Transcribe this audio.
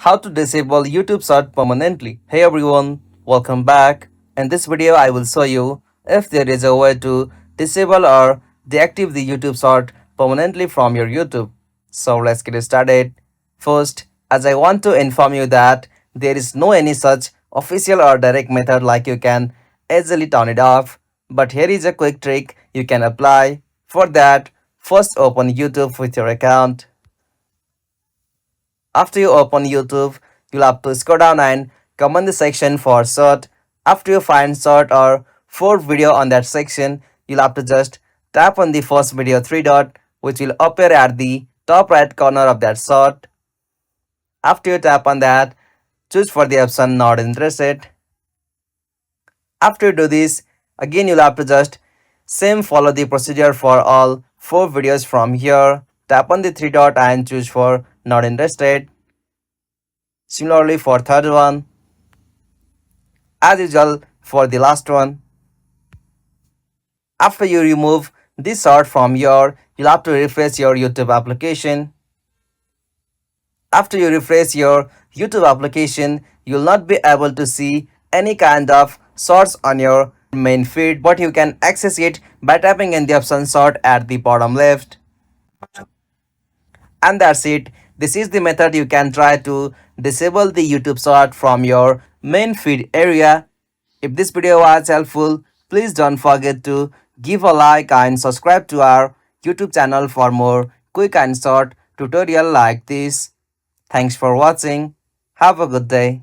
How to disable YouTube Short permanently. Hey everyone, welcome back. In this video, I will show you if there is a way to disable or deactivate the YouTube Short permanently from your YouTube. So let's get started. First, as I want to inform you that there is no any such official or direct method like you can easily turn it off. But here is a quick trick you can apply. For that, first open YouTube with your account. After you open YouTube, you'll have to scroll down and come on the section for short. After you find short or fourth video on that section, you'll have to just tap on the first video three dot which will appear at the top right corner of that short. After you tap on that, choose for the option not interested. After you do this, again you'll have to just same follow the procedure for all four videos from here. Tap on the three dot and choose for not interested. Similarly for third one, as usual for the last one. After you remove this short from your, you'll have to refresh your YouTube application. After you refresh your YouTube application, you'll not be able to see any kind of shorts on your main feed, but you can access it by tapping in the option short at the bottom left. And that's it. This is the method you can try to disable the YouTube short from your main feed area. If this video was helpful, please don't forget to give a like and subscribe to our YouTube channel for more quick and short tutorial like this. Thanks for watching. Have a good day.